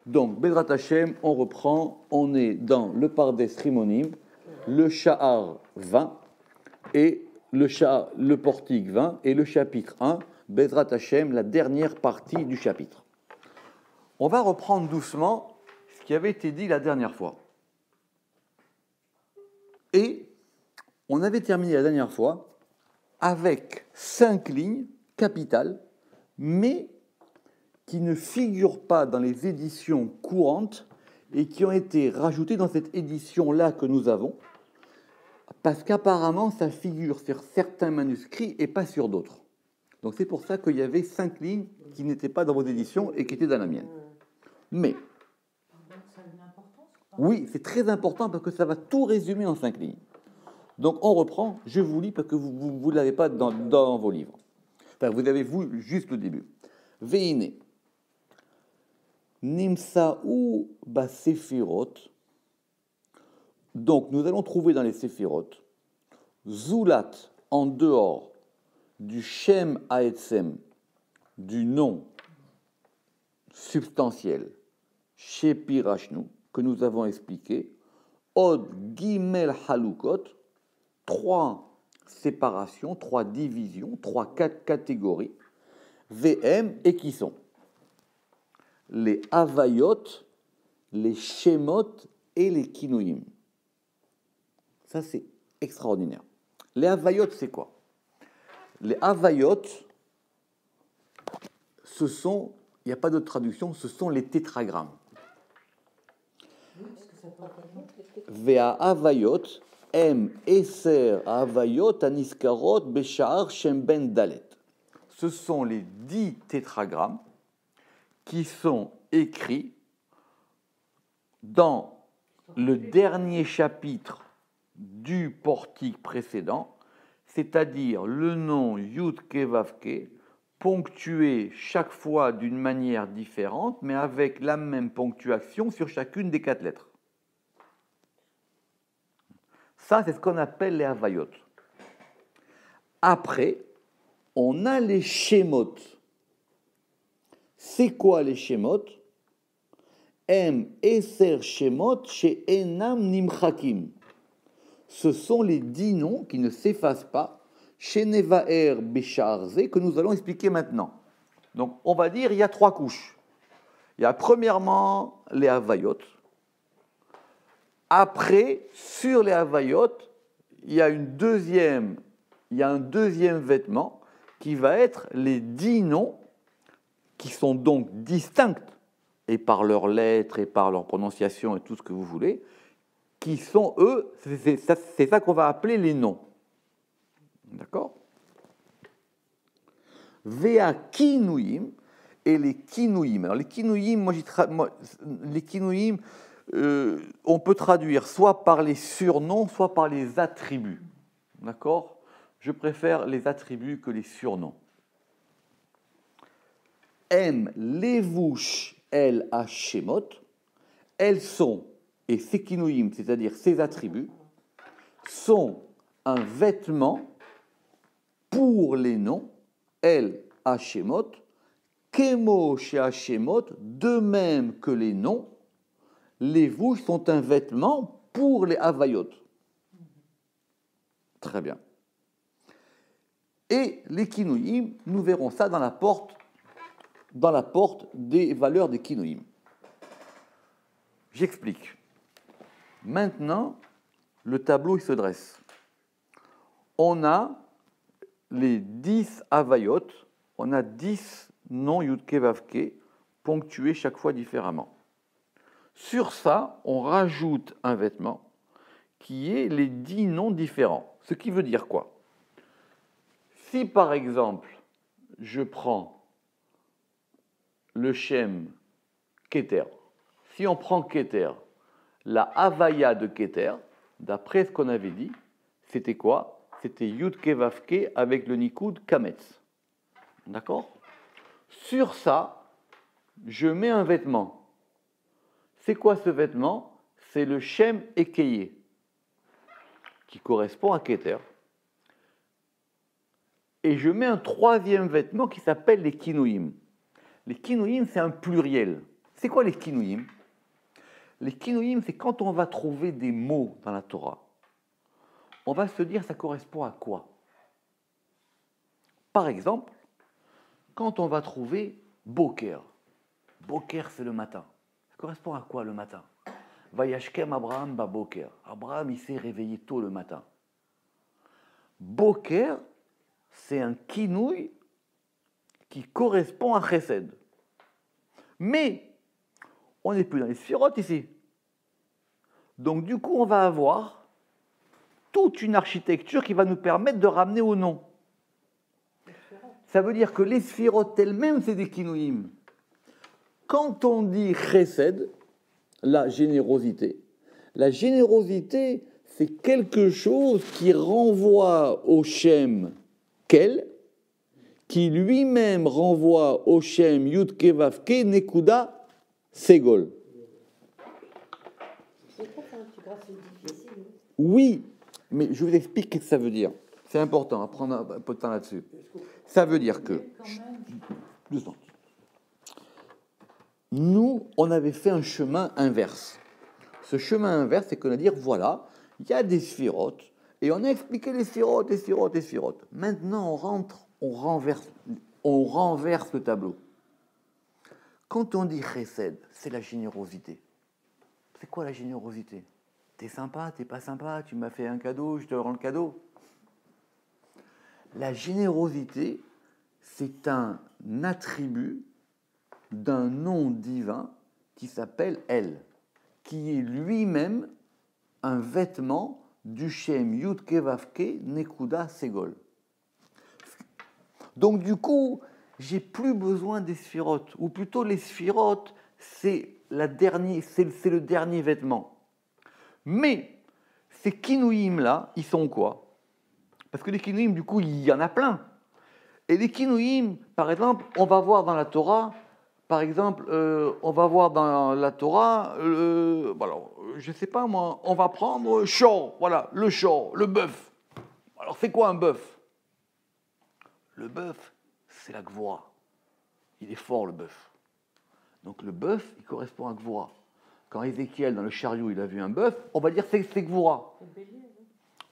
Donc, Bezrat Hashem, on reprend, on est dans le Pardes Rimonim, le Sha'ar 20, et le portique 20, et le chapitre 1, Bezrat Hashem, la dernière partie du chapitre. On va reprendre doucement ce qui avait été dit la dernière fois. Et on avait terminé la dernière fois avec 5 lignes capitales, mais qui ne figurent pas dans les éditions courantes et qui ont été rajoutées dans cette édition-là que nous avons, parce qu'apparemment, ça figure sur certains manuscrits et pas sur d'autres. Donc c'est pour ça qu'il y avait 5 lignes qui n'étaient pas dans vos éditions et qui étaient dans la mienne. Mais, oui, c'est très important parce que ça va tout résumer en 5 lignes. Donc on reprend, je vous lis parce que vous ne l'avez pas dans vos livres. Enfin, vous avez vu juste le début. Veine. Nimsa'u basefirot. Donc, nous allons trouver dans les séphirot, Zulat, en dehors du Shem Haetzem, du nom substantiel, Shepirashnu, que nous avons expliqué, Od Gimel Halukot, 3 séparations, 3 divisions, 3 catégories, VM, et qui sont les Havayot, les Shemot et les Kinouim. Ça, c'est extraordinaire. Les Havayot, c'est quoi? Les Havayot, ce sont, il n'y a pas d'autre traduction, ce sont les tétragrammes. Vea Havayot, M, Eser, Havayot, Aniskarot, Beshar, Shemben, Dalet. Ce sont les 10 tétragrammes qui sont écrits dans le dernier chapitre du portique précédent, c'est-à-dire le nom Yud Kevavke, ponctué chaque fois d'une manière différente, mais avec la même ponctuation sur chacune des 4 lettres. Ça, c'est ce qu'on appelle les Havayot. Après, on a les Shemot. C'est quoi les Shemot? M, Eser Shemot, chez Enam Nimchakim. Ce sont les 10 noms qui ne s'effacent pas, chez Nevaer Bécharze, que nous allons expliquer maintenant. Donc, on va dire il y a 3 couches. Il y a premièrement les Havayot. Après, sur les Havayot, il y a un deuxième vêtement qui va être les 10 noms qui sont donc distincts, et par leurs lettres, et par leur prononciation, et tout ce que vous voulez, qui sont, eux, c'est ça qu'on va appeler les noms. D'accord? Vea kinouim, et les kinouim. Alors les kinouim, les kinouim, on peut traduire soit par les surnoms, soit par les attributs. D'accord? Je préfère les attributs que les surnoms. M, levouch, el hashemot, elles sont, et ces kinouim, c'est-à-dire ces attributs, sont un vêtement pour les noms, el hashemot, kemo chez hashemot, de même que les noms, les vouches sont un vêtement pour les havayot. Très bien. Et les kinouim, nous verrons ça dans la porte des valeurs des kinouim. J'explique. Maintenant, le tableau il se dresse. On a les 10 havayot, on a 10 noms yudke-vavke ponctués chaque fois différemment. Sur ça, on rajoute un vêtement qui est les 10 noms différents. Ce qui veut dire quoi? Si par exemple, je prends le Shem Keter, si on prend Keter, la Havaya de Keter, d'après ce qu'on avait dit, c'était quoi? C'était Yud Kevavke avec le Nikoud Kametz. D'accord? Sur ça, je mets un vêtement. C'est quoi ce vêtement? C'est le Shem Ekeye, qui correspond à Keter. Et je mets un troisième vêtement qui s'appelle les Kinouim. Les Kinouim, c'est un pluriel. C'est quoi les kinouïm? Les kinouïm, c'est quand on va trouver des mots dans la Torah, on va se dire ça correspond à quoi? Par exemple, quand on va trouver Boker. Boker, c'est le matin. Ça correspond à quoi le matin? Vayashkem Abraham ba Boker. Abraham, il s'est réveillé tôt le matin. Boker, c'est un kinouï qui correspond à Chesed. Mais, on n'est plus dans les sphirotes ici. Donc, du coup, on va avoir toute une architecture qui va nous permettre de ramener au nom. Ça veut dire que les sphirotes elles-mêmes, c'est des kinouïm. Quand on dit Chesed, la générosité, c'est quelque chose qui renvoie au Shem Kel, qui lui-même renvoie au Shem Yud Kevavke Nekuda Segol. Oui, mais je vous explique ce que ça veut dire. C'est important à prendre un peu de temps là-dessus. Ça veut dire que... Doucement. Nous, on avait fait un chemin inverse. Ce chemin inverse, c'est qu'on a dit, voilà, il y a des sphirotes, et on a expliqué les sphirotes, les sphirotes, les sphirotes. Maintenant, on renverse le tableau. Quand on dit chesed, c'est la générosité. C'est quoi la générosité? T'es sympa, t'es pas sympa, tu m'as fait un cadeau, je te rends le cadeau. La générosité, c'est un attribut d'un nom divin qui s'appelle El, qui est lui-même un vêtement du Shem Yud Kevavke Nekuda Segol. Donc du coup, j'ai plus besoin des sphirotes, ou plutôt les sphirotes, c'est le dernier vêtement. Mais ces kinouïm là, ils sont quoi? Parce que les kinouïm, du coup, il y en a plein. Et les kinouïm, par exemple, on va voir dans la Torah, alors, je ne sais pas moi, on va prendre shor, voilà, le shor, le bœuf. Alors, c'est quoi un bœuf? Le bœuf, c'est la gvora. Il est fort, le bœuf. Donc, le bœuf, il correspond à gvora. Quand Ézéchiel, dans le chariot, il a vu un bœuf, on va dire c'est gvora.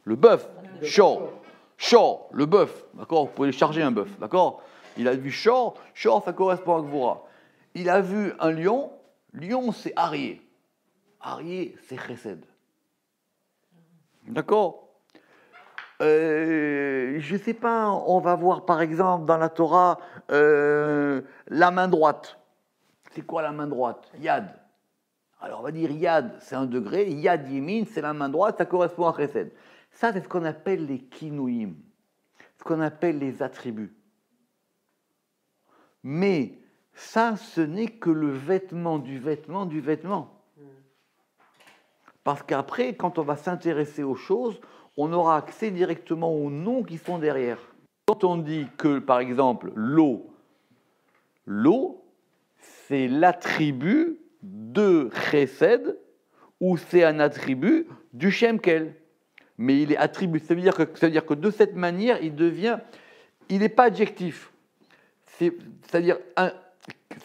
Le bœuf, shor, le bœuf, d'accord? Vous pouvez charger un bœuf, d'accord? Il a vu shor, ça correspond à gvora. Il a vu un lion, c'est Arié. Arié, c'est Chesed. D'accord? Je ne sais pas, on va voir par exemple dans la Torah la main droite. C'est quoi la main droite? Yad. Alors on va dire Yad, c'est 1 degré, Yad Yemin, c'est la main droite, ça correspond à Chesed. Ça, c'est ce qu'on appelle les kinouïm, ce qu'on appelle les attributs. Mais ça, ce n'est que le vêtement du vêtement du vêtement. Parce qu'après, quand on va s'intéresser aux choses, on aura accès directement aux noms qui sont derrière. Quand on dit que, par exemple, l'eau, c'est l'attribut de Chesed, ou c'est un attribut du Shemkel. Mais il est attribut, ça veut dire que de cette manière, il n'est pas adjectif. C'est-à-dire,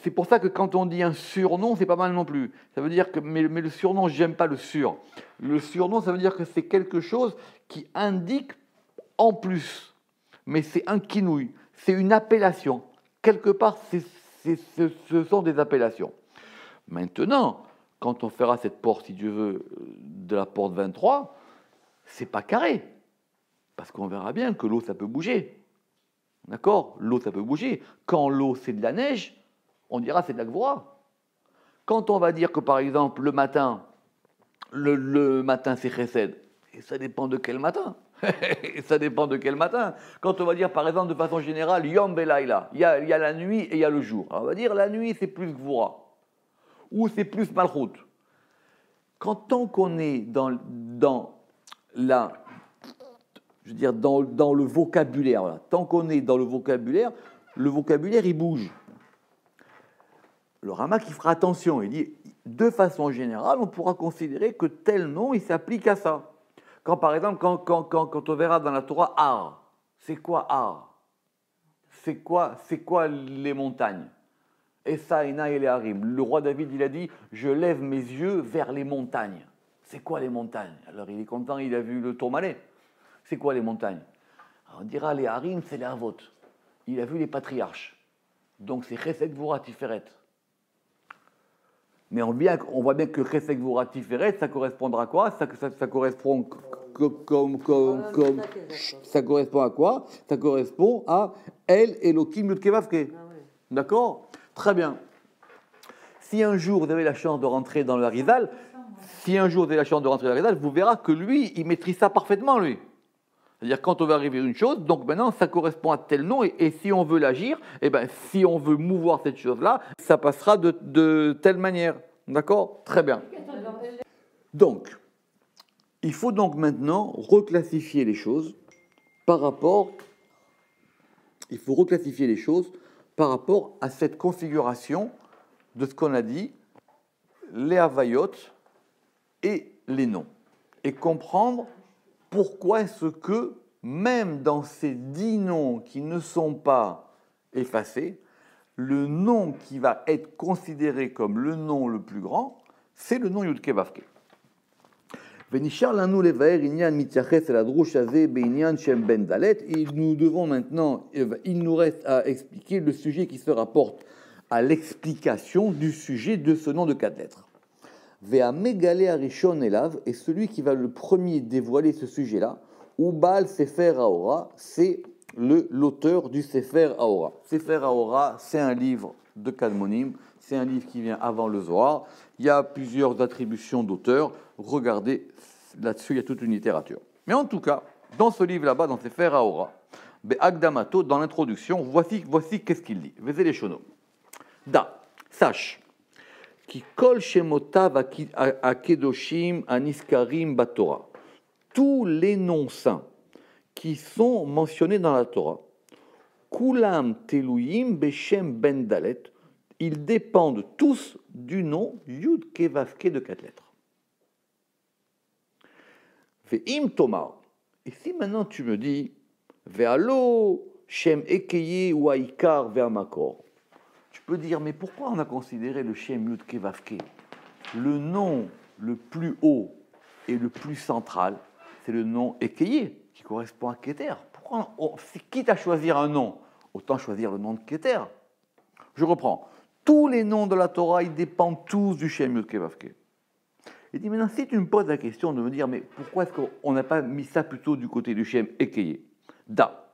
c'est pour ça que quand on dit un surnom, c'est pas mal non plus. Ça veut dire que, mais le surnom, j'aime pas le sur. Le surnom, ça veut dire que c'est quelque chose qui indique en plus. Mais c'est un kinouï, c'est une appellation. Quelque part, ce sont des appellations. Maintenant, quand on fera cette porte, si Dieu veut, de la porte 23, c'est pas carré. Parce qu'on verra bien que l'eau, ça peut bouger. D'accord? L'eau, ça peut bouger. Quand l'eau, c'est de la neige, on dira c'est de la gvora. Quand on va dire que, par exemple, le matin, c'est chesed, et ça dépend de quel matin. Ça dépend de quel matin. Quand on va dire, par exemple, de façon générale, yom belaïla, il y a la nuit et il y a le jour. Alors on va dire la nuit, c'est plus gvora. Ou c'est plus malchut. Tant qu'on est dans le vocabulaire, voilà. Tant qu'on est dans le vocabulaire, il bouge. Le Ramak, il fera attention, il dit, de façon générale, on pourra considérer que tel nom, il s'applique à ça. Quand, par exemple, quand on verra dans la Torah, Ar, c'est quoi Ar? C'est quoi les montagnes? Esaena et les harim. Le roi David, il a dit, je lève mes yeux vers les montagnes. C'est quoi les montagnes? Alors il est content, il a vu le Tourmalet. C'est quoi les montagnes? Alors, on dira, les harim, c'est les avot. Il a vu les patriarches. Donc c'est Chesed Gvura Tiferet. Mais on voit bien que Chesed Gvura Tiferet, ça correspondra à quoi? Ça correspond ça correspond à quoi? Ça correspond à El Elohim Yud Kei Vav Kei. D'accord? Très bien. Si un jour vous avez la chance de rentrer dans le Harizal, vous verrez que lui, il maîtrise ça parfaitement, lui. C'est-à-dire, quand on va arriver à une chose, donc maintenant, ça correspond à tel nom, et si on veut l'agir, eh ben, si on veut mouvoir cette chose-là, ça passera de telle manière. D'accord? Très bien. Donc, il faut donc maintenant reclassifier les choses par rapport à cette configuration de ce qu'on a dit, les havayot et les noms, et comprendre pourquoi est-ce que, même dans ces 10 noms qui ne sont pas effacés, le nom qui va être considéré comme le nom le plus grand, c'est le nom Yud Kei Vav Kei. ונשאר לנו לבאר עניין מתייחס אל הדרוש הזה בעניין שם בן דלת. Il nous reste à expliquer le sujet qui se rapporte à l'explication du sujet de ce nom de 4 lettres. והמגלה הראשון אליו, et celui qui va le premier dévoiler ce sujet-là, ou Baal Sefer Haora, c'est l'auteur du Sefer Haora. Sefer Haora, c'est un livre de Kadmonim, c'est un livre qui vient avant le Zohar. Il y a plusieurs attributions d'auteurs. Regardez, là-dessus, il y a toute une littérature. Mais en tout cas, dans ce livre-là-bas, dans Sefer Haora, Agdamato, dans l'introduction, voici qu'est-ce qu'il dit. Vezé les shono. Da, sache, qui kol shemotav akedoshim aniskarim batora. Tous les noms saints qui sont mentionnés dans la Torah, kulam teluyim beshem ben dalet, ils dépendent tous du nom Yud Kei Vav Kei de 4 lettres. Ve'im tomar. Et si maintenant tu me dis ve'alo shem ekeye ou aikar ve'amakor, tu peux dire mais pourquoi on a considéré le shem Yud Kei Vav Kei, le nom le plus haut et le plus central, c'est le nom ekeye qui correspond à Keter. Pourquoi quitte à choisir un nom, autant choisir le nom de Keter. Je reprends. Tous les noms de la Torah, ils dépendent tous du Shem Yud Kei Vav Kei. Il dit maintenant, si tu me poses la question de me dire, mais pourquoi est-ce qu'on n'a pas mis ça plutôt du côté du Shem Ekeye? Da.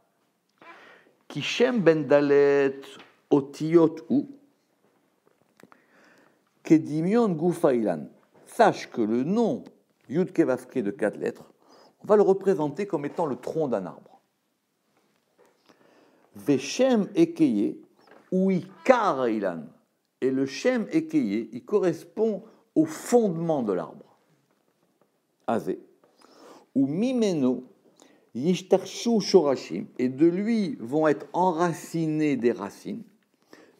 Ki Shem ben Dalet otiyot ou kedimion gufailan. Sache que le nom Yud Kei Vav Kei de 4 lettres, on va le représenter comme étant le tronc d'un arbre. Veshem Ekeye ou ikar ilan. Et le Shem Ekeye, il correspond au fondement de l'arbre. Azé. Ou mimeno yishtarshu shorashim. Et de lui vont être enracinées des racines.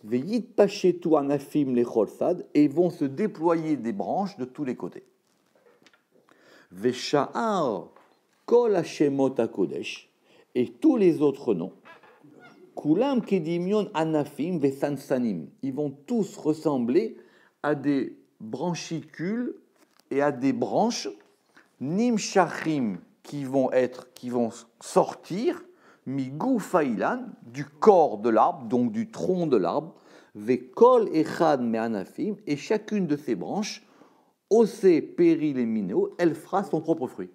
Veyit pachetu anafim lecholsad. Et vont se déployer des branches de tous les côtés. Vesha'ar kol hashemot hakodesh. Et tous les autres noms. Kulam kedimion anafim vesansanim. Ils vont tous ressembler à des branchicules et à des branches nimshachim qui vont sortir migufailan du corps de l'arbre, donc du tronc de l'arbre, vekol echad me anafim, et chacune de ces branches, osé péril et minéo, elle fera son propre fruit.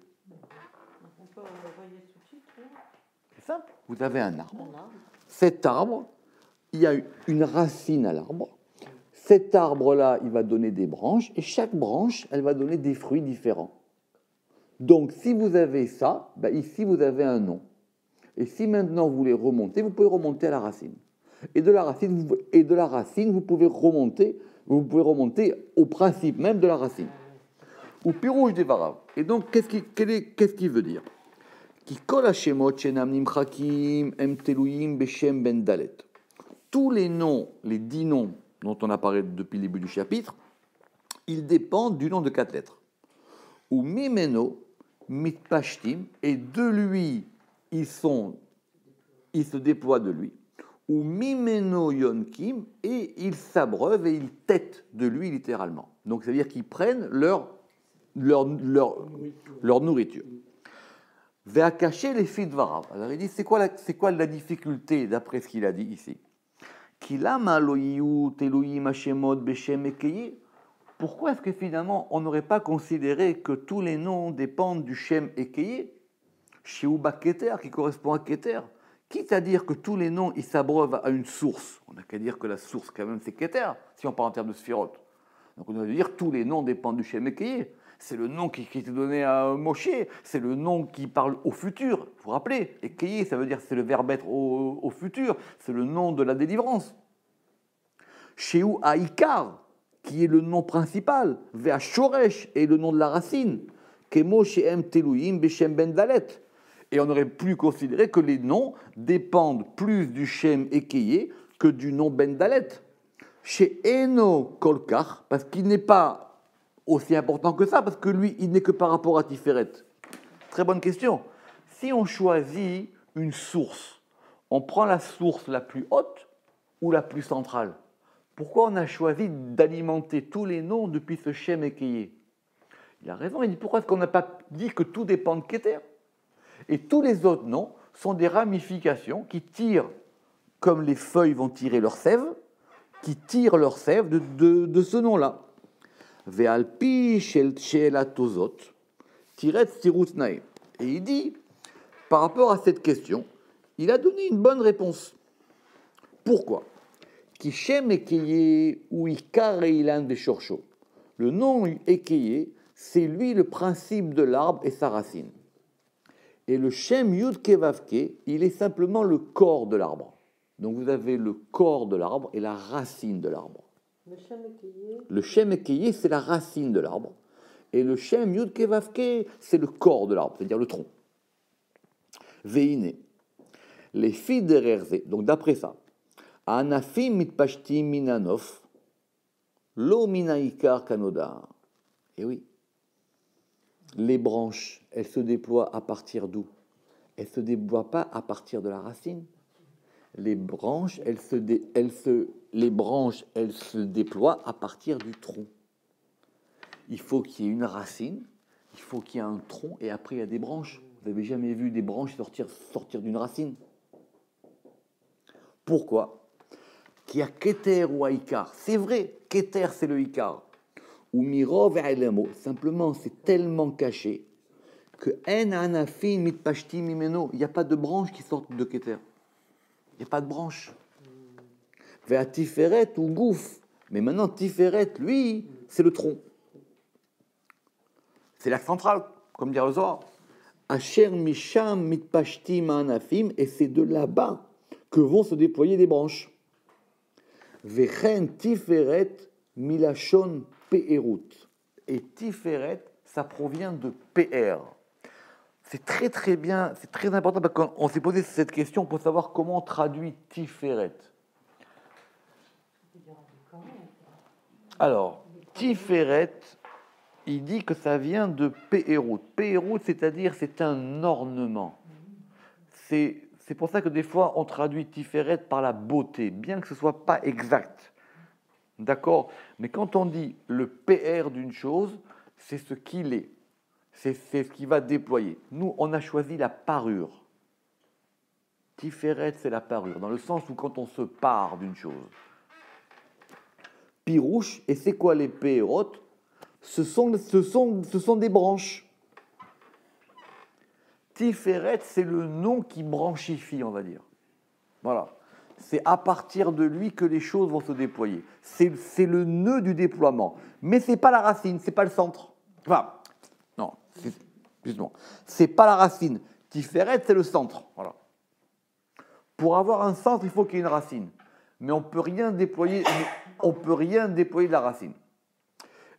On peut envoyer sous-titre. C'est simple. Vous avez un arbre. Cet arbre, il y a une racine à l'arbre. Cet arbre-là, il va donner des branches, et chaque branche, elle va donner des fruits différents. Donc, si vous avez ça, ben ici, vous avez un nom. Et si maintenant vous voulez remonter, vous pouvez remonter à la racine. Et de la racine, vous pouvez remonter au principe même de la racine. Ou pirouge des varav. Et donc, qu'est-ce qu'il veut dire? Tous les noms, les 10 noms dont on a parlé depuis le début du chapitre, ils dépendent du nom de 4 lettres. Ou mimeno mitpashtim, et de lui, ils se déploient de lui. ou mimeno yonkim, et ils s'abreuvent et ils têtent de lui littéralement. Donc ça veut dire qu'ils prennent leur nourriture. Va cacher les filles de Varav. Alors il dit, c'est quoi la difficulté d'après ce qu'il a dit ici? Pourquoi est-ce que finalement on n'aurait pas considéré que tous les noms dépendent du Shem Ekeye, Sheuba Keter, qui correspond à Keter? Quitte à dire que tous les noms ils s'abreuvent à une source, on n'a qu'à dire que la source quand même c'est Keter, si on parle en termes de Sphirot. Donc on doit dire que tous les noms dépendent du Shem Ekeye. C'est le nom qui était donné à Moshe, c'est le nom qui parle au futur. Vous vous rappelez, Ekeye, ça veut dire c'est le verbe être au futur, c'est le nom de la délivrance. Sheu Haïkar, qui est le nom principal, Vea Shoresh est le nom de la racine, Kemo Shehem Teluim Beshem Ben Dalet. Et on aurait pu considérer que les noms dépendent plus du Shem Ekeye que du nom Ben Dalet. Chez Eno Kolkar, parce qu'il n'est pas aussi important que ça, parce que lui, il n'est que par rapport à Tiferet. Très bonne question. Si on choisit une source, on prend la source la plus haute ou la plus centrale? Pourquoi on a choisi d'alimenter tous les noms depuis ce Shem Ekeye? Il a raison, il dit pourquoi est-ce qu'on n'a pas dit que tout dépend de Keter? Et tous les autres noms sont des ramifications qui tirent, comme les feuilles vont tirer leur sève, qui tirent leur sève de ce nom-là. Ve'alpi shel atozot, tiret stirutnae. Et il dit, par rapport à cette question, il a donné une bonne réponse. Pourquoi? Ki shem ekeye ou ikar reilan beshorcho. Le nom ekeye, c'est lui le principe de l'arbre et sa racine. Et le shem yud kevavke, il est simplement le corps de l'arbre. Donc vous avez le corps de l'arbre et la racine de l'arbre. Le Shem Ekeye, c'est la racine de l'arbre. Et le Shem Yud Kevavke, c'est le corps de l'arbre, c'est-à-dire le tronc. Veine. Les filles de Rerze, donc d'après ça, Anafim mitpashtim minanof, lo minaikar kanoda. Et oui, les branches, elles se déploient à partir d'où? Elles ne se déploient pas à partir de la racine. Les branches, elles se déploient à partir du tronc. Il faut qu'il y ait une racine, il faut qu'il y ait un tronc, et après il y a des branches. Vous n'avez jamais vu des branches sortir d'une racine? Pourquoi? Qu'il y a Keter ou Haïkar. C'est vrai, Keter c'est le Haïkar. Ou Mirov et Elemo. Simplement, c'est tellement caché que En Anafin mitpashti mimeno. Il n'y a pas de branches qui sortent de Keter. Il n'y a pas de branche. Vers Tiferet ou Gouf. Mais maintenant, Tiferet, lui, c'est le tronc. C'est l'axe central, comme dit le Zohar. Asher Misham Mitpashtim Anafim, et c'est de là-bas que vont se déployer des branches. Vechen Tiferet Milachon Pe'erut. Et Tiferet, ça provient de PR. C'est très très bien, c'est très important parce qu'on s'est posé cette question pour savoir comment on traduit Tiferet. Alors, Tiferet, il dit que ça vient de Pe'erut. Pe'erut, c'est-à-dire c'est un ornement. C'est pour ça que des fois on traduit Tiferet par la beauté, bien que ce ne soit pas exact. D'accord? Mais quand on dit le PR d'une chose, c'est ce qu'il est. C'est ce qui va déployer. Nous, on a choisi la parure. Tiferet, c'est la parure, dans le sens où quand on se pare d'une chose. Pirouche, et c'est quoi les péérot? Ce sont des branches. Tiferet, c'est le nom qui branchifie, on va dire. Voilà. C'est à partir de lui que les choses vont se déployer. C'est le nœud du déploiement. Mais ce n'est pas la racine, ce n'est pas le centre. Enfin, non, justement. Ce n'est pas la racine. Tiferet, c'est le centre. Voilà. Pour avoir un centre, il faut qu'il y ait une racine. Mais on ne peut rien déployer de la racine.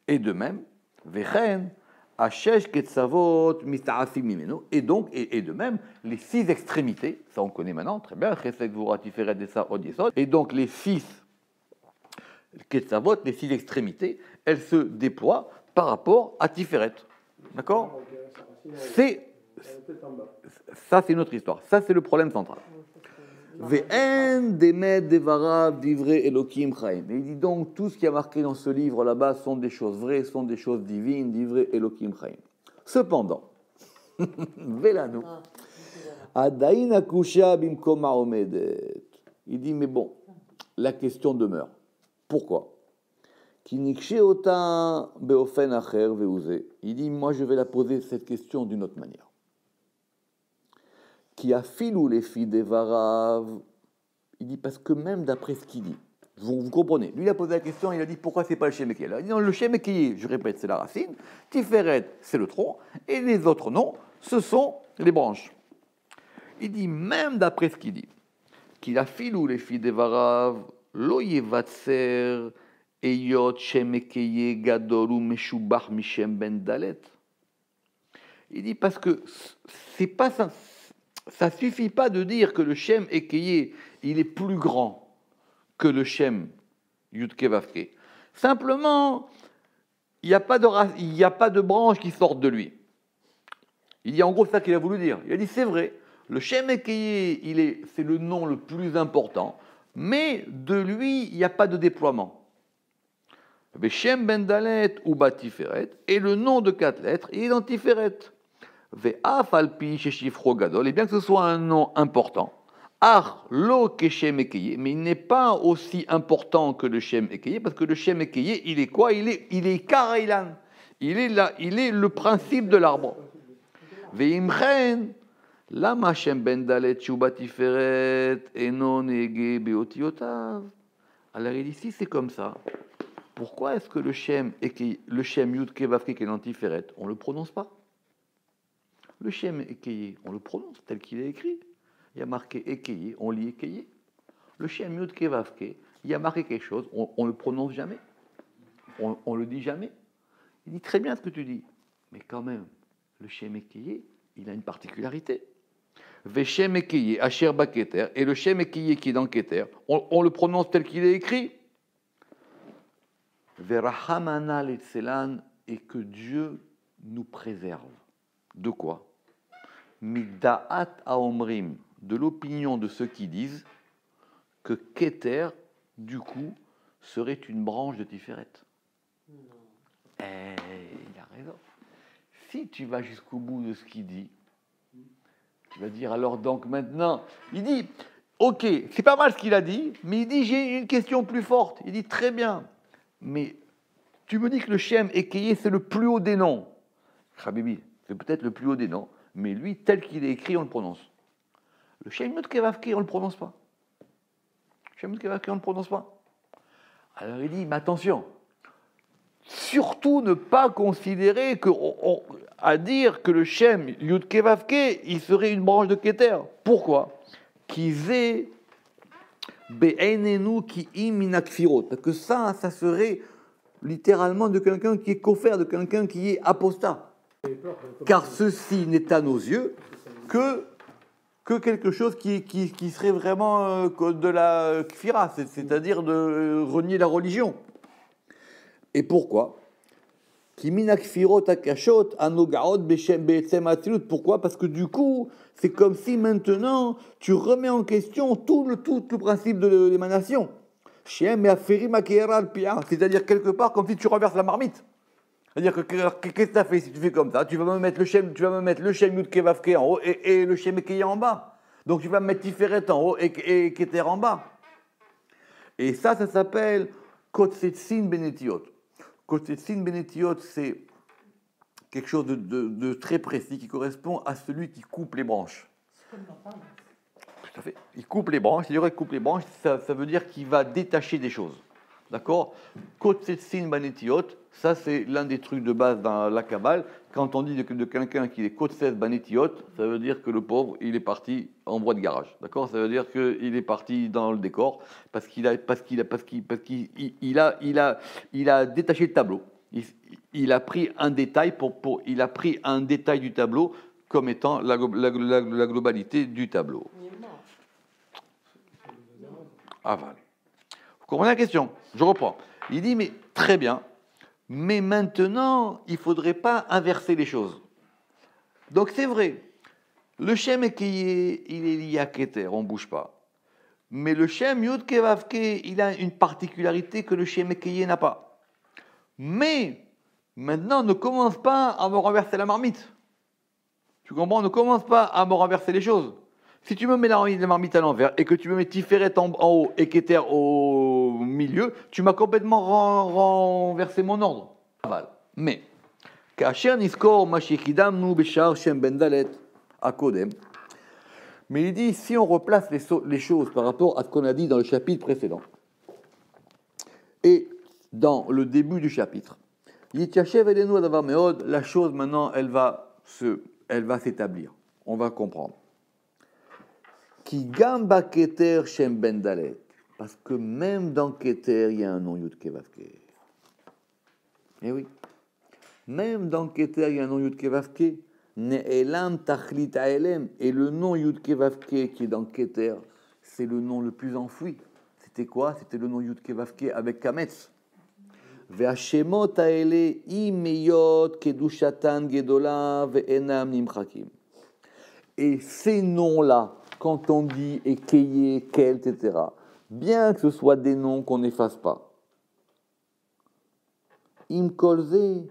Et de même, Vechen, Hashesh, Ketsavot, Mista'afim Mimeno, et donc, et de même, les 6 extrémités, ça on connaît maintenant, très bien, Chesed, Vura, Tiferet, Dessa, Od, Yesod, et donc les 6 Ketsavot, les 6 extrémités, elles se déploient par rapport à Tiferet. D'accord? Ça, c'est une autre histoire. Ça, c'est le problème central. Ve'en demet devarav divrei Elokim chaim. Et il dit donc, tout ce qui est marqué dans ce livre là-bas sont des choses vraies, sont des choses divines, divrei Elokim chaim. Cependant, velanu, adain akusha bimkom ha'omedet. Il dit, mais bon, la question demeure. Pourquoi? Ki nikshe ota beofen acher ve'uze. Il dit, moi je vais la poser cette question d'une autre manière. Qui a filou les filles des Varav. Il dit parce que même d'après ce qu'il dit, vous comprenez, lui il a posé la question, il a dit pourquoi c'est pas le Shem Ekeye. Il dit non, le Shem Ekeye, je répète, c'est la racine, Tiferet, c'est le tronc, et les autres noms, ce sont les branches. Il dit même d'après ce qu'il dit, qu'il a filou les filles des Varav, lo yevatser eyot Shem Ekeye gadol ou meshubach mishem ben dalet. Il dit parce que c'est pas ça. Ça ne suffit pas de dire que le Shem Ekeye, il est plus grand que le Shem Yudke Vavke. Simplement, il n'y a pas de branche qui sortent de lui. Il dit en gros ça qu'il a voulu dire. Il a dit c'est vrai, le Shem Ekeye, c'est le nom le plus important, mais de lui, il n'y a pas de déploiement. Shem Ben Dalet ou Batiferet, et le nom de 4 lettres, il est dans Tiferet. Et bien que ce soit un nom important, mais il n'est pas aussi important que le Shem Ekeye, parce que le Shem Ekeye, il est quoi? Il est Karailan. Il est le principe de l'arbre. Lama Shem Ben Dalet Shuba Tiferet Enon Ege Beotiotav. Alors ici c'est comme ça. Pourquoi est-ce que le Shem Yudke Vavke qui est dans Tiferet, on ne le prononce pas? Le Shem Ekeye, on le prononce tel qu'il est écrit. Il y a marqué Ekeye, on lit Ekeye. Le Shem Yudke Vavke, il y a marqué quelque chose, on ne le prononce jamais. On le dit jamais. Il dit très bien ce que tu dis. Mais quand même, le Shem Ekeye, il a une particularité. Veshem Ekeye, Asher Baketer, et le Shem Ekeye qui est dans Keter, on le prononce tel qu'il est écrit. Verahamana letzelan, et que Dieu nous préserve. De quoi? Mida'at haomrim, de l'opinion de ceux qui disent que Keter, du coup, serait une branche de Tiferet. Il a raison. Si tu vas jusqu'au bout de ce qu'il dit, tu vas dire alors donc maintenant, il dit, ok, c'est pas mal ce qu'il a dit, mais il dit j'ai une question plus forte. Il dit très bien, mais tu me dis que le Shem Ekeye c'est le plus haut des noms. Habibi, c'est peut-être le plus haut des noms, mais lui, tel qu'il est écrit, on le prononce. Le Shem Yudke Vavke, on ne le prononce pas. Le Shem Yudke Vavke, on ne le prononce pas. Alors il dit, mais attention, surtout ne pas considérer à dire que le Shem Yudke Vavke, il serait une branche de Keter. Pourquoi? Kizé be'enenu ki iminakfirot. Parce que ça serait littéralement de quelqu'un qui est kofer, de quelqu'un qui est apostat. Car ceci n'est à nos yeux que quelque chose qui serait vraiment de la kfira, c'est-à-dire de renier la religion. Et pourquoi? Pourquoi? Parce que du coup, c'est comme si maintenant tu remets en question tout le principe de l'émanation. C'est-à-dire quelque part comme si tu renverses la marmite. C'est-à-dire que qu'est-ce que tu as fait si tu fais comme ça? Tu vas me mettre le Shem Yudke Vavke en haut et le Shem Ekeye en bas. Donc tu vas me mettre Tiferet en haut et Keter en bas. Et ça s'appelle Kotsetsin Benetiot. Kotsetsin Benetiot, c'est quelque chose de très précis qui correspond à celui qui coupe les branches. C'est comme la femme. Tout à fait. Il coupe les branches. Il coupe les branches, ça veut dire qu'il va détacher des choses. D'accord? Kotsetsin Benetiot, ça c'est l'un des trucs de base dans la Kabbale. Quand on dit de quelqu'un qui est Kotset Benetiot, ça veut dire que le pauvre, il est parti en bois de garage. D'accord? Ça veut dire qu'il est parti dans le décor parce qu'il a détaché le tableau. Il a pris un détail il a pris un détail du tableau comme étant la globalité du tableau. Aval. Vous comprenez la question? Je reprends. Il dit, mais très bien, mais maintenant, il ne faudrait pas inverser les choses. Donc c'est vrai, le Shem Ekeye, il est lié à Keter, on ne bouge pas. Mais le Shem Yud Ke Vav Ke, il a une particularité que le Shem Ekeye n'a pas. Mais, maintenant, ne commence pas à me renverser la marmite. Tu comprends? Ne commence pas à me renverser les choses. Si tu me mets la marmite à l'envers et que tu me mets Tiferet en haut et Keter au milieu, tu m'as complètement renversé mon ordre. Mais, Kacher Niskor Mashikidamnu Beshar Shem Ben Dalet Akodem. Mais il dit, si on replace les choses par rapport à ce qu'on a dit dans le chapitre précédent, et dans le début du chapitre, Yityachev Elenu Adavar Meod, la chose maintenant, elle va s'établir. On va comprendre. Ki Gamba Keter Shem Ben Dalet, parce que même dans Keter, il y a un nom Yud Ke Vav Ke. Eh oui. Même dans Keter, il y a un nom Yud Ke Vav Ke. Ne'elam Tachlit Ha'elem. Et le nom Yud Ke Vav Ke qui est dans Keter, c'est le nom le plus enfoui. C'était quoi? C'était le nom Yud Ke Vav Ke avec Kametz. Ve'ashemot ha'ele imeyot kedushatan gedola ve'enam nimchakim. Et ces noms-là, quand on dit Ekeye, Kel, etc., bien que ce soit des noms qu'on n'efface pas, Im kolze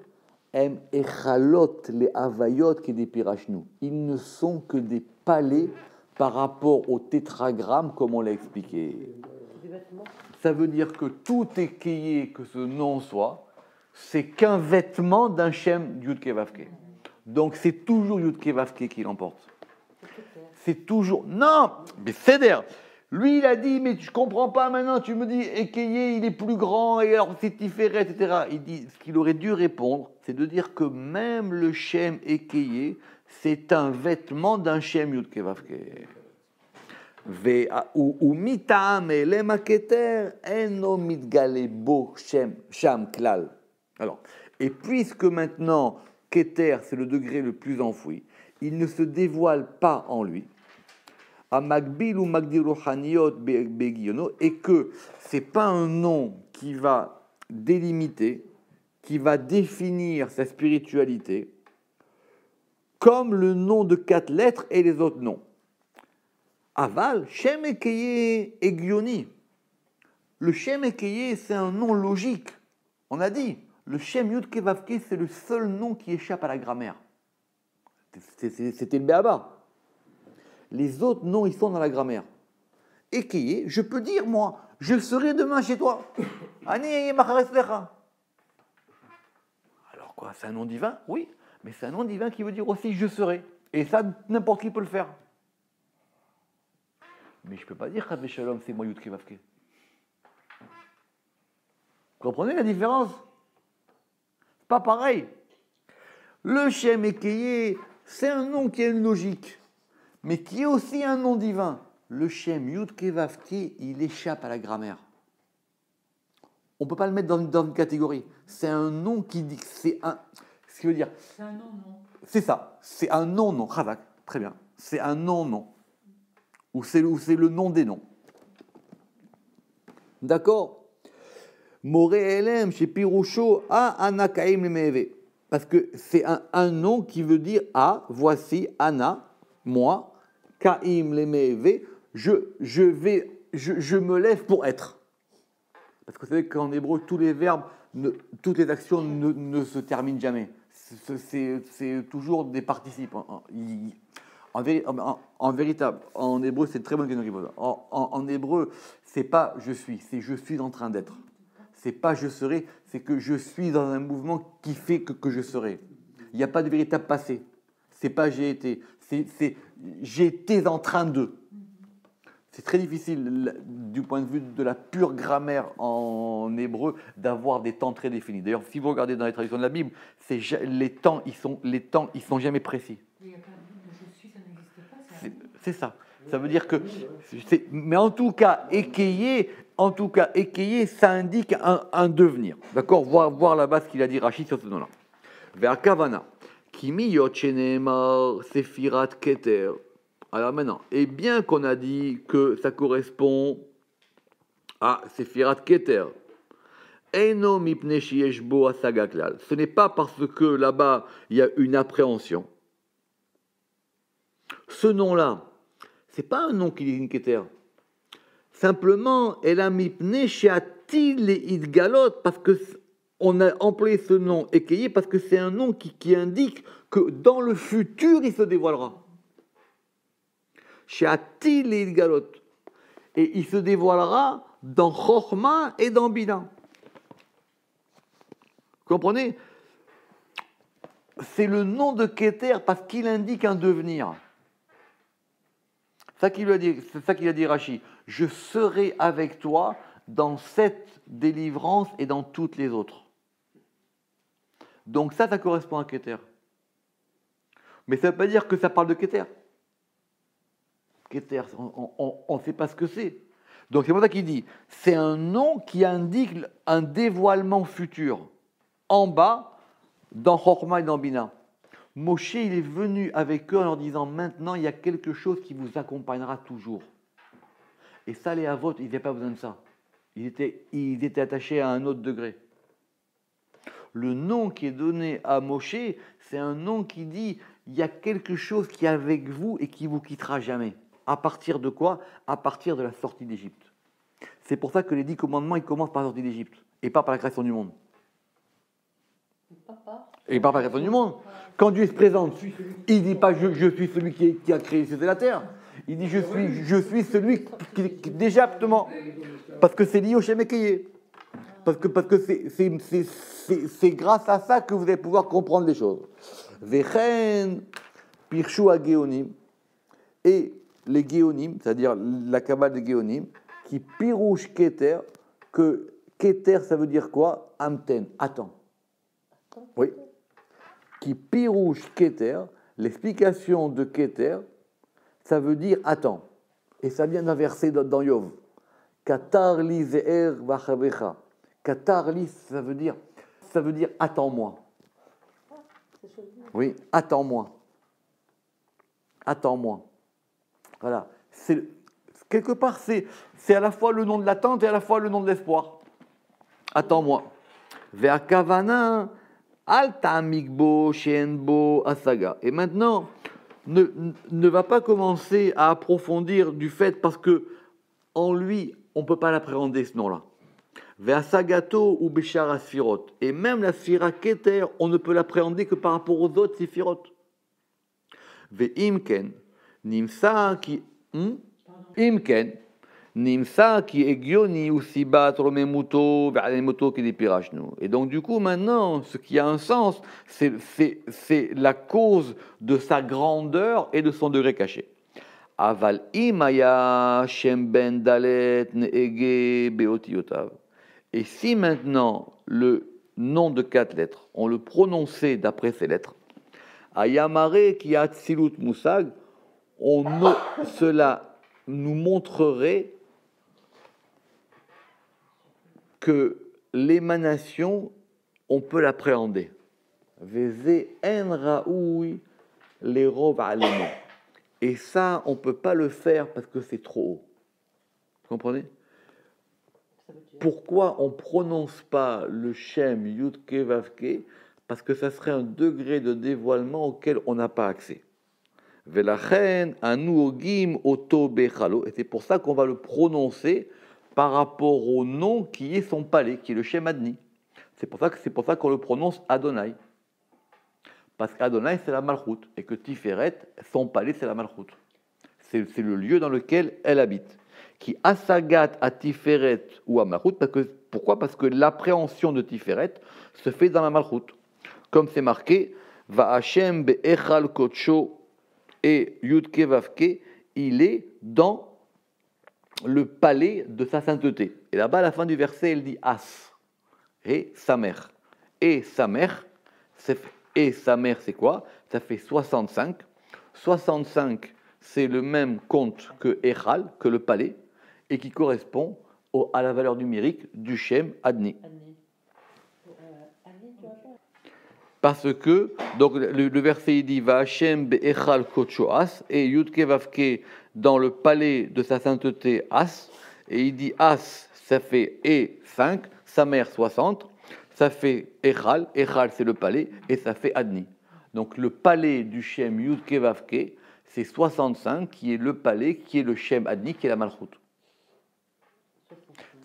em echalot le avayot ke des pirachnu. Ils ne sont que des palais par rapport au tétragramme, comme on l'a expliqué. Ça veut dire que tout Ekeye, que ce nom soit, c'est qu'un vêtement d'un Shem Yud Ke Vav Ke. Donc c'est toujours Yud Ke Vav Ke qui l'emporte. C'est toujours... Non, mais Seder. Lui, il a dit, mais je ne comprends pas maintenant, tu me dis, Ekeye, il est plus grand, et alors c'est Tiferet, etc. Il dit, ce qu'il aurait dû répondre, c'est de dire que même le Shem Ekeye, c'est un vêtement d'un Shem Yud Ke Vav Ke. Ou mitam elem haketer, eno mitgale bo sham klal. Alors, et puisque maintenant, Keter, c'est le degré le plus enfoui, il ne se dévoile pas en lui, à Magbil ou Magdi Rohaniot Begiono, et que ce n'est pas un nom qui va délimiter, qui va définir sa spiritualité, comme le nom de 4 lettres et les autres noms. Aval, Shem Ekeye Egioni. Le Shem Ekeye, c'est un nom logique. On a dit, le Shem Yud Ke Vav Ke, c'est le seul nom qui échappe à la grammaire. C'était le béaba. Les autres noms, ils sont dans la grammaire. Ekeye, je peux dire, moi, je serai demain chez toi. Ani machares lecha. Alors quoi, c'est un nom divin? Oui, mais c'est un nom divin qui veut dire aussi je serai. Et ça, n'importe qui peut le faire. Mais je ne peux pas dire Chas v'Shalom, c'est moi Yud Ke Vav Ke. Vous comprenez la différence? C'est pas pareil. Le Shem Ekeye, c'est un nom qui a une logique, mais qui est aussi un nom divin. Le Shem Yud Ke Vav Ke, il échappe à la grammaire. On ne peut pas le mettre dans une catégorie. C'est un nom qui dit que c'est un... Ce qui veut dire... C'est un non-non. C'est ça. C'est un non-nom. Chazak, très bien. C'est un non-nom. Ou c'est le nom des noms. D'accord? Moré Elem, chez Piroucho, A Anakaim Lemeve. Parce que c'est un nom qui veut dire Ah, voici, Ana, moi, Kaim Lemeve, je me lève pour être. Parce que vous savez qu'en hébreu, tous les verbes, toutes les actions ne se terminent jamais. C'est toujours des participes. En véritable, en hébreu, c'est une très bonne question qu'il pose. En hébreu, c'est pas je suis, c'est je suis en train d'être. C'est pas je serai, c'est que je suis dans un mouvement qui fait que je serai. Il n'y a pas de véritable passé. C'est pas j'ai été, c'est j'étais en train de. C'est très difficile, du point de vue de la pure grammaire en hébreu, d'avoir des temps très définis. D'ailleurs, si vous regardez dans les traductions de la Bible, les temps, ils sont jamais précis. Il y a pas de je suis, ça n'existe pas. C'est ça. Ça veut dire que... Mais en tout cas, écayer, ça indique un devenir. D'accord? Voir là-bas ce qu'il a dit Rachid sur ce nom-là. Vers Kavana. Kimi Yotchenemar Sefirat Keter. Alors maintenant, et bien qu'on a dit que ça correspond à Sefirat Keter, Eino Mipne Shieshbo Asagaklal. Ce n'est pas parce que là-bas, il y a une appréhension. Ce nom-là, ce n'est pas un nom qui est une Keter. Simplement, elle a mipné chez Atil et Idgalot, parce qu'on a employé ce nom ékayé, parce que c'est un nom qui indique que dans le futur, il se dévoilera. Chez Atil et Idgalot. Et il se dévoilera dans Chochma et dans Bina. Vous comprenez? C'est le nom de Keter parce qu'il indique un devenir. C'est ça qu'il a dit Rashi. Je serai avec toi dans cette délivrance et dans toutes les autres. Donc ça correspond à Keter. Mais ça ne veut pas dire que ça parle de Keter. Keter, on ne sait pas ce que c'est. Donc c'est pour ça qu'il dit, c'est un nom qui indique un dévoilement futur. En bas, dans Chochma et dans Bina. Moshe, il est venu avec eux en leur disant, maintenant, il y a quelque chose qui vous accompagnera toujours. Et ça, les Avot, ils n'avaient pas besoin de ça. Ils étaient attachés à un autre degré. Le nom qui est donné à Moshe, c'est un nom qui dit, il y a quelque chose qui est avec vous et qui vous quittera jamais. À partir de quoi? À partir de la sortie d'Égypte. C'est pour ça que les 10 commandements, ils commencent par la sortie d'Égypte et pas par la création du monde. Et pas par la création du monde. Quand Dieu se présente, il ne dit pas je suis celui qui a créé les cieux et la terre. Il dit je suis celui qui déjà aptement. Parce que c'est lié au Shem Ekeye. Parce que c'est grâce à ça que vous allez pouvoir comprendre les choses. Vechen, Pirshu à Géonim. Et les Géonim, c'est-à-dire la Kabbale des Géonim, qui pirouche Keter, que Keter ça veut dire quoi? Amten, attends. Oui. Qui pirouche Keter, l'explication de Keter, ça veut dire attends. Et ça vient d'un verset dans Yov. Katar li ze'er vachabecha. Katar li, ça veut dire attends-moi. Oui, attends-moi. Attends-moi. Voilà. Quelque part, c'est à la fois le nom de l'attente et à la fois le nom de l'espoir. Attends-moi. Ve'akavana alta mikbo shenbo asaga. Et maintenant, ne va pas commencer à approfondir du fait parce que en lui, on ne peut pas l'appréhender ce nom-là. Ve'asagato ou beshar asfirot. Et même la sphira keter, on ne peut l'appréhender que par rapport aux autres sphirot. Ve'imken nimsa ki imken nimsa ki egioni ou sibat romemuto ve'alemuto ki dipirashnu. Et donc du coup maintenant, ce qui a un sens, c'est la cause de sa grandeur et de son degré caché. Aval imaya shem ben dalet neege beotiotav. Et si maintenant le nom de 4 lettres, on le prononçait d'après ces lettres, ayamare ki atzilut musag, cela nous montrerait que l'émanation, on peut l'appréhender. Veze en raoui les rov alemo. Et ça, on ne peut pas le faire parce que c'est trop haut. Vous comprenez? Pourquoi on ne prononce pas le Shem Yudke Vavke? Parce que ça serait un degré de dévoilement auquel on n'a pas accès. Velachen anu ogim oto bechalo. Et c'est pour ça qu'on va le prononcer par rapport au nom qui est son palais, qui est le Shem Adni. C'est pour ça qu'on le prononce Adonai. Parce qu'Adonai, c'est la Malchut, et que Tiferet, son palais, c'est la Malchut. C'est le lieu dans lequel elle habite. Qui asagat à Tiferet ou à Malchut, pourquoi? Parce que l'appréhension de Tiferet se fait dans la Malchut. Comme c'est marqué, Va Hashem be'echal kotsho et Yudke Vavke, il est dans le palais de sa sainteté. Et là-bas, à la fin du verset, elle dit As, et sa mère. Et sa mère, c'est quoi? Ça fait 65. 65, c'est le même compte que Echal, que le palais, et qui correspond à la valeur numérique du Shem Adni. Parce que, donc le verset il dit Va Hashem be'echal kotsho as, et Yudke Vavke dans le palais de sa sainteté As, et il dit As, ça fait et 5, sa mère 60, ça fait Echal, Echal c'est le palais, et ça fait Adni. Donc le palais du Shem Yudke Vavke, c'est 65, qui est le palais, qui est le Shem Adni, qui est la Malchut.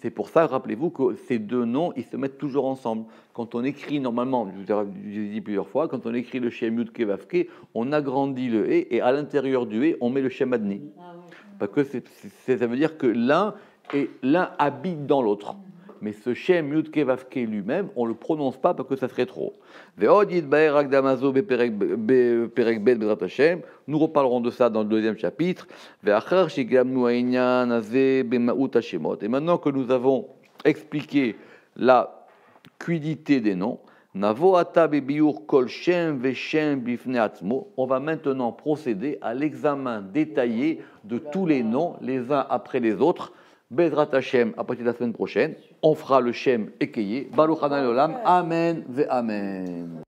C'est pour ça, rappelez-vous que ces deux noms, ils se mettent toujours ensemble. Quand on écrit normalement, je vous ai dit plusieurs fois, quand on écrit le Shem Yud Ke Vav Ke, on agrandit le E et à l'intérieur du E, on met le Shem Adni. Parce que ça veut dire que l'un habite dans l'autre. Mais ce Shem Yud Ke Vav Ke lui-même, on ne le prononce pas parce que ça serait trop. Nous reparlerons de ça dans le deuxième chapitre. Et maintenant que nous avons expliqué la quidité des noms, on va maintenant procéder à l'examen détaillé de tous les noms, les uns après les autres. Bezrat Hashem, à partir de la semaine prochaine, on fera le Shem ékayé. Baruch Hanay Olam. Amen ve Amen.